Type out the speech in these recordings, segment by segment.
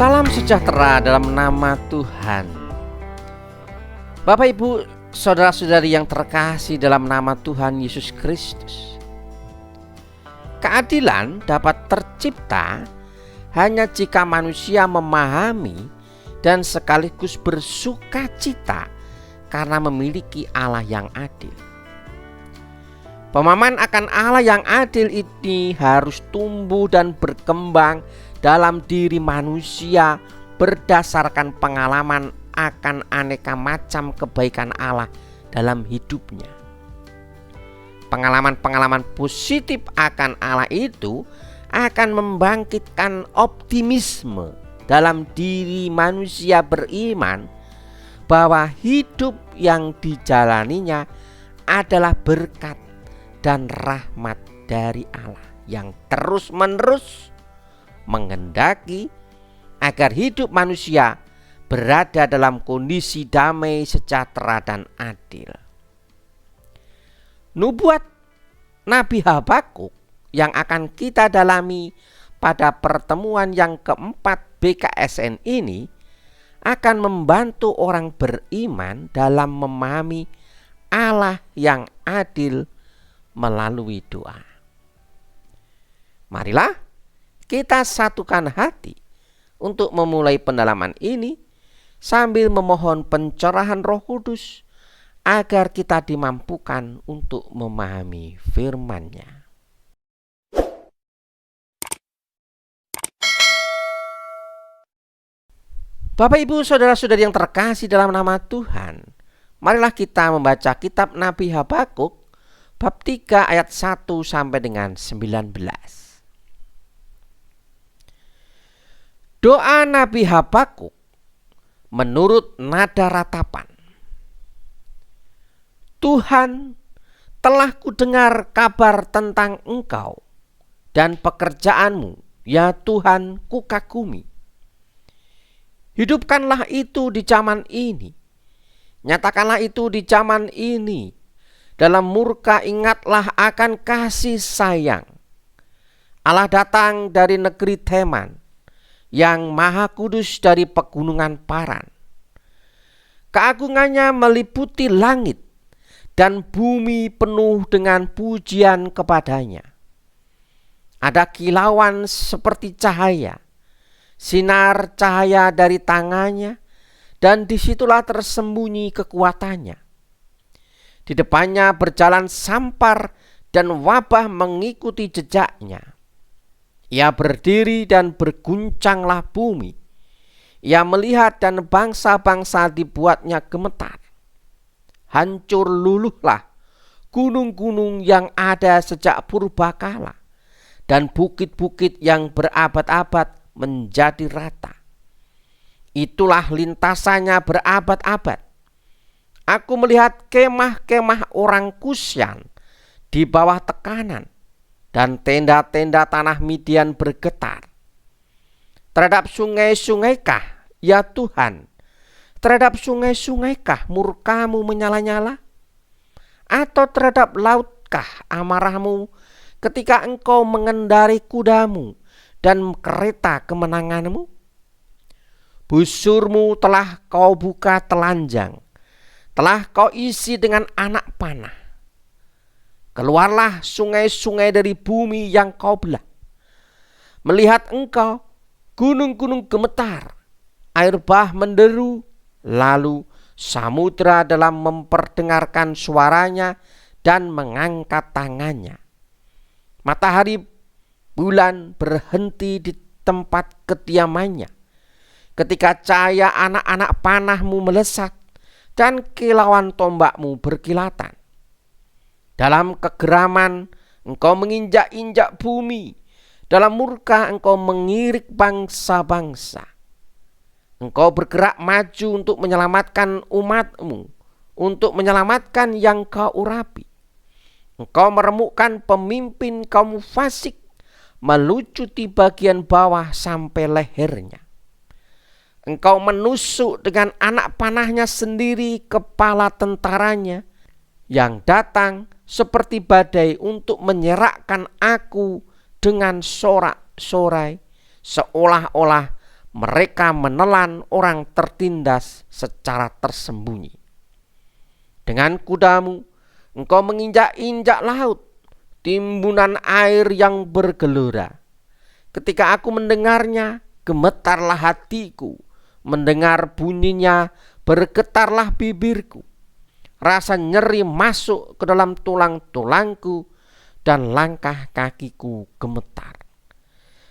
Salam sejahtera dalam nama Tuhan. Bapak, Ibu, saudara-saudari yang terkasih dalam nama Tuhan Yesus Kristus. Keadilan dapat tercipta hanya jika manusia memahami dan sekaligus bersuka cita karena memiliki Allah yang adil. Pemahaman akan Allah yang adil ini harus tumbuh dan berkembang dalam diri manusia berdasarkan pengalaman akan aneka macam kebaikan Allah dalam hidupnya. Pengalaman-pengalaman positif akan Allah itu akan membangkitkan optimisme dalam diri manusia beriman bahwa hidup yang dijalaninya adalah berkat dan rahmat dari Allah yang terus-menerus menghendaki agar hidup manusia berada dalam kondisi damai, sejahtera, dan adil. Nubuat Nabi Habakuk yang akan kita dalami pada pertemuan yang keempat BKSN ini akan membantu orang beriman dalam memahami Allah yang adil melalui doa. Marilah kita satukan hati untuk memulai pendalaman ini sambil memohon pencerahan Roh Kudus agar kita dimampukan untuk memahami firman-Nya. Bapak, Ibu, saudara-saudari yang terkasih dalam nama Tuhan, marilah kita membaca kitab Nabi Habakuk bab 3 ayat 1 sampai dengan 19. Doa Nabi Habakuk menurut nada ratapan. Tuhan, telah kudengar kabar tentang Engkau dan pekerjaanmu, ya Tuhan, kukagumi. Hidupkanlah itu di zaman ini, nyatakanlah itu di zaman ini. Dalam murka ingatlah akan kasih sayang. Allah datang dari negeri Teman, yang maha kudus dari pegunungan Paran. Keagungannya meliputi langit, dan bumi penuh dengan pujian kepadanya. Ada kilauan seperti cahaya, sinar cahaya dari tangannya, dan disitulah tersembunyi kekuatannya. Di depannya berjalan sampar, dan wabah mengikuti jejaknya. Ia berdiri dan berguncanglah bumi. Ia melihat dan bangsa-bangsa dibuatnya gemetar. Hancur luluhlah gunung-gunung yang ada sejak purbakala, dan bukit-bukit yang berabad-abad menjadi rata. Itulah lintasannya berabad-abad. Aku melihat kemah-kemah orang Kusyan di bawah tekanan, dan tenda-tenda tanah Midian bergetar. Terhadap sungai-sungaikah, ya Tuhan, terhadap sungai-sungaikah murka-Mu menyala-nyala? Atau terhadap lautkah amarah-Mu ketika Engkau mengendarai kuda-Mu dan kereta kemenangan-Mu? Busur-Mu telah Kau buka telanjang, telah Kau isi dengan anak panah. Keluarlah sungai-sungai dari bumi yang Kau belah. Melihat Engkau, gunung-gunung gemetar, air bah menderu, lalu samudra dalam memperdengarkan suaranya dan mengangkat tangannya. Matahari bulan berhenti di tempat kediamannya, ketika cahaya anak-anak panah-Mu melesat dan kilauan tombak-Mu berkilatan. Dalam kegeraman Engkau menginjak-injak bumi, dalam murka Engkau mengirik bangsa-bangsa. Engkau bergerak maju untuk menyelamatkan umat-Mu, untuk menyelamatkan yang Kau urapi. Engkau meremukkan pemimpin kaum fasik, melucuti bagian bawah sampai lehernya. Engkau menusuk dengan anak panahnya sendiri kepala tentaranya, yang datang seperti badai untuk menyerakkan aku dengan sorak-sorai, seolah-olah mereka menelan orang tertindas secara tersembunyi. Dengan kudamu engkau menginjak-injak laut, timbunan air yang bergelora. Ketika aku mendengarnya, gemetarlah hatiku. Mendengar bunyinya, bergetarlah bibirku. Rasa nyeri masuk ke dalam tulang-tulangku, dan langkah kakiku gemetar.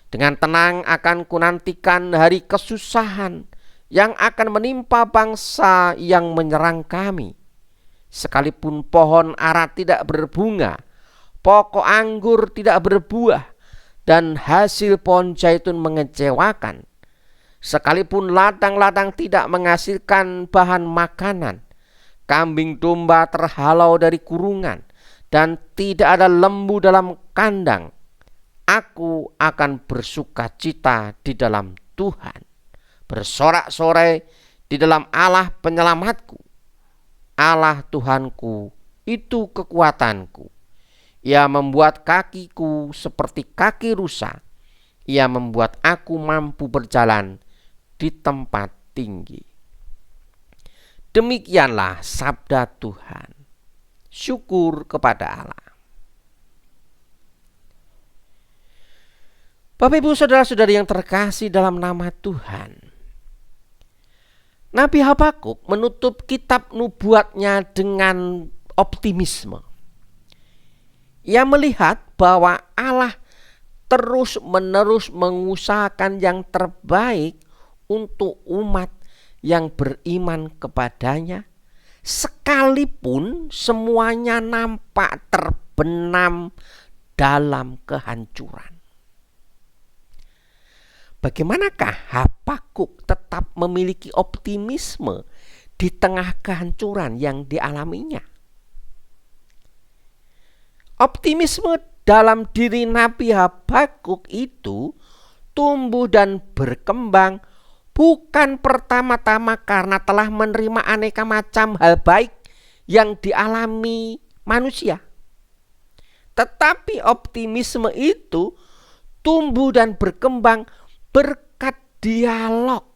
Dengan tenang akan kunantikan hari kesusahan yang akan menimpa bangsa yang menyerang kami. Sekalipun pohon ara tidak berbunga, pokok anggur tidak berbuah, dan hasil pohon zaitun mengecewakan, sekalipun ladang-ladang tidak menghasilkan bahan makanan, kambing domba terhalau dari kurungan, dan tidak ada lembu dalam kandang, aku akan bersuka cita di dalam Tuhan, bersorak-sorai di dalam Allah penyelamatku. Allah Tuhanku itu kekuatanku. Ia membuat kakiku seperti kaki rusa. Ia membuat aku mampu berjalan di tempat tinggi. Demikianlah sabda Tuhan. Syukur kepada Allah. Bapak ibu saudara-saudari yang terkasih dalam nama Tuhan, Nabi Habakuk menutup kitab nubuatnya dengan optimisme. Ia melihat bahwa Allah terus-menerus mengusahakan yang terbaik untuk umat yang beriman kepadanya, sekalipun semuanya nampak terbenam dalam kehancuran. Bagaimanakah Habakuk tetap memiliki optimisme di tengah kehancuran yang dialaminya? Optimisme dalam diri Nabi Habakuk itu tumbuh dan berkembang bukan pertama-tama karena telah menerima aneka macam hal baik yang dialami manusia. Tetapi optimisme itu tumbuh dan berkembang berkat dialog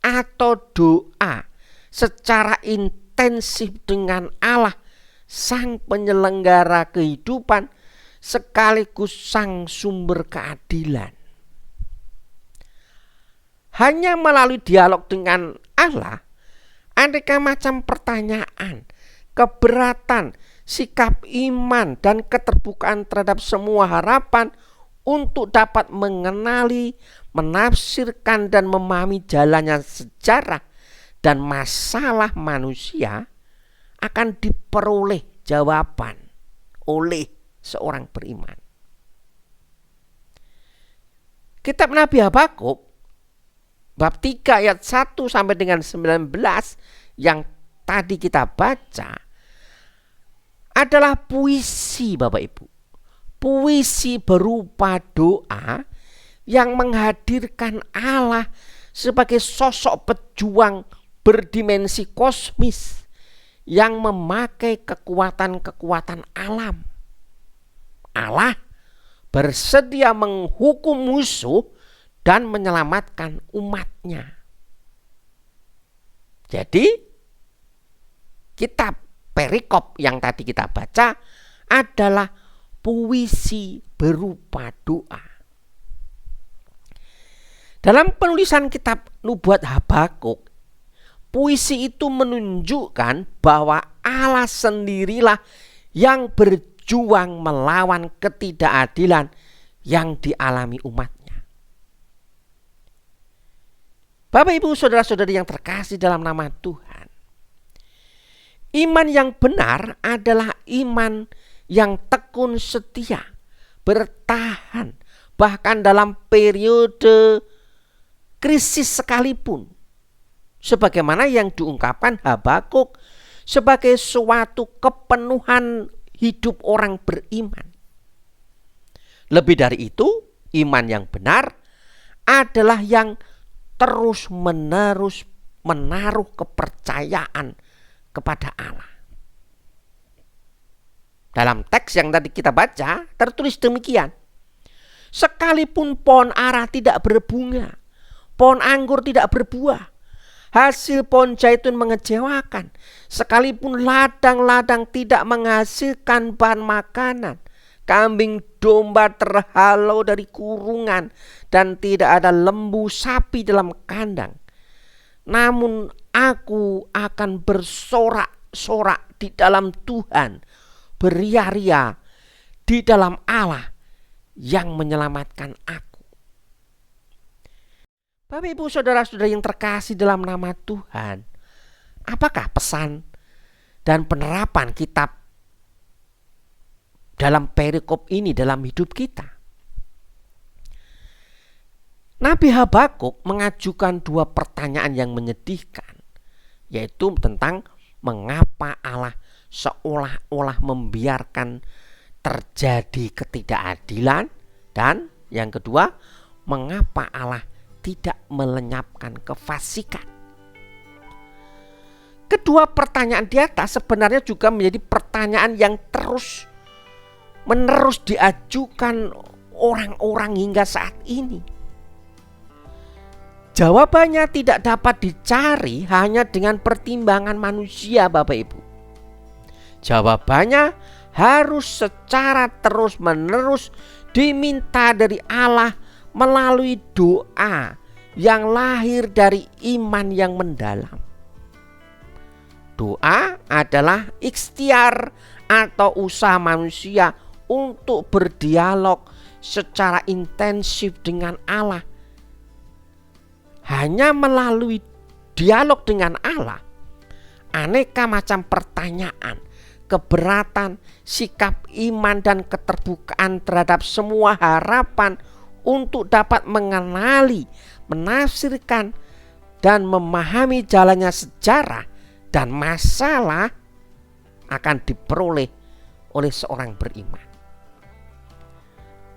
atau doa secara intensif dengan Allah, Sang penyelenggara kehidupan sekaligus Sang sumber keadilan. Hanya melalui dialog dengan Allah, aneka macam pertanyaan, keberatan, sikap iman, dan keterbukaan terhadap semua harapan untuk dapat mengenali, menafsirkan, dan memahami jalannya sejarah dan masalah manusia akan diperoleh jawaban oleh seorang beriman. Kitab Nabi Habakuk bab 3 ayat 1 sampai dengan 19 yang tadi kita baca adalah puisi, Bapak Ibu. Puisi berupa doa yang menghadirkan Allah sebagai sosok pejuang berdimensi kosmis yang memakai kekuatan-kekuatan alam. Allah bersedia menghukum musuh dan menyelamatkan umatnya. Jadi kitab perikop yang tadi kita baca adalah puisi berupa doa. Dalam penulisan kitab nubuat Habakuk, puisi itu menunjukkan bahwa Allah sendirilah yang berjuang melawan ketidakadilan yang dialami umatnya. Bapak ibu saudara-saudari yang terkasih dalam nama Tuhan, iman yang benar adalah iman yang tekun setia, bertahan bahkan dalam periode krisis sekalipun, sebagaimana yang diungkapkan Habakuk sebagai suatu kepenuhan hidup orang beriman. Lebih dari itu, iman yang benar adalah yang terus-menerus menaruh kepercayaan kepada Allah. Dalam teks yang tadi kita baca tertulis demikian: sekalipun pohon ara tidak berbunga, pohon anggur tidak berbuah, hasil pohon zaitun mengecewakan, sekalipun ladang-ladang tidak menghasilkan bahan makanan, kambing domba terhalau dari kurungan, dan tidak ada lembu sapi dalam kandang. Namun aku akan bersorak-sorak di dalam Tuhan, beria-ria di dalam Allah yang menyelamatkan aku. Bapak Ibu Saudara-saudara yang terkasih dalam nama Tuhan, apakah pesan dan penerapan kitab dalam perikop ini dalam hidup kita? Nabi Habakuk mengajukan dua pertanyaan yang menyedihkan, yaitu tentang mengapa Allah seolah-olah membiarkan terjadi ketidakadilan, dan yang kedua, mengapa Allah tidak melenyapkan kefasikan. Kedua pertanyaan di atas sebenarnya juga menjadi pertanyaan yang terus menerus diajukan orang-orang hingga saat ini. Jawabannya tidak dapat dicari hanya dengan pertimbangan manusia, Bapak Ibu. Jawabannya harus secara terus-menerus diminta dari Allah melalui doa yang lahir dari iman yang mendalam. Doa adalah ikhtiar atau usaha manusia untuk berdialog secara intensif dengan Allah. Hanya melalui dialog dengan Allah, aneka macam pertanyaan, keberatan, sikap iman dan keterbukaan terhadap semua harapan untuk dapat mengenali, menafsirkan, dan memahami jalannya sejarah dan masalah akan diperoleh oleh seorang beriman.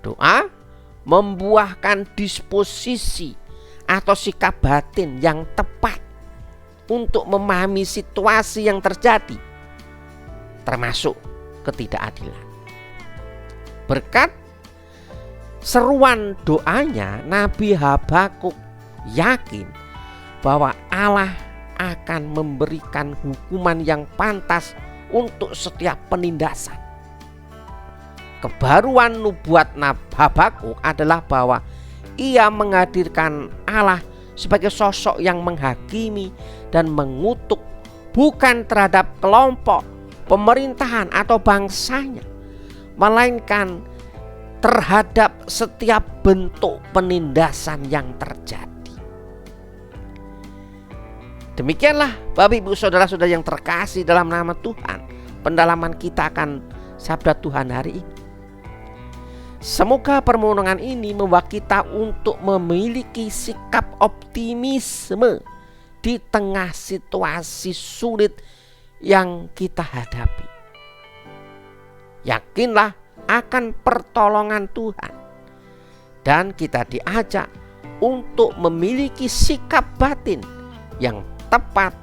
Doa membuahkan disposisi atau sikap batin yang tepat untuk memahami situasi yang terjadi, termasuk ketidakadilan. Berkat seruan doanya, Nabi Habakuk yakin bahwa Allah akan memberikan hukuman yang pantas untuk setiap penindasan. Kebaruan nubuat Habakuk adalah bahwa ia menghadirkan Allah sebagai sosok yang menghakimi dan mengutuk, bukan terhadap kelompok, pemerintahan atau bangsanya, melainkan terhadap setiap bentuk penindasan yang terjadi. Demikianlah Bapak Ibu Saudara-saudara yang terkasih dalam nama Tuhan, pendalaman kita akan sabda Tuhan hari ini. Semoga permohonan ini membawa kita untuk memiliki sikap optimisme di tengah situasi sulit yang kita hadapi. Yakinlah akan pertolongan Tuhan, dan kita diajak untuk memiliki sikap batin yang tepat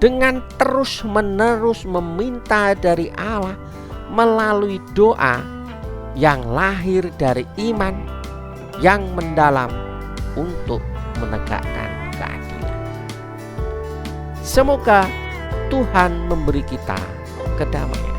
dengan terus-menerus meminta dari Allah melalui doa yang lahir dari iman yang mendalam untuk menegakkan keadilan. Semoga Tuhan memberi kita kedamaian.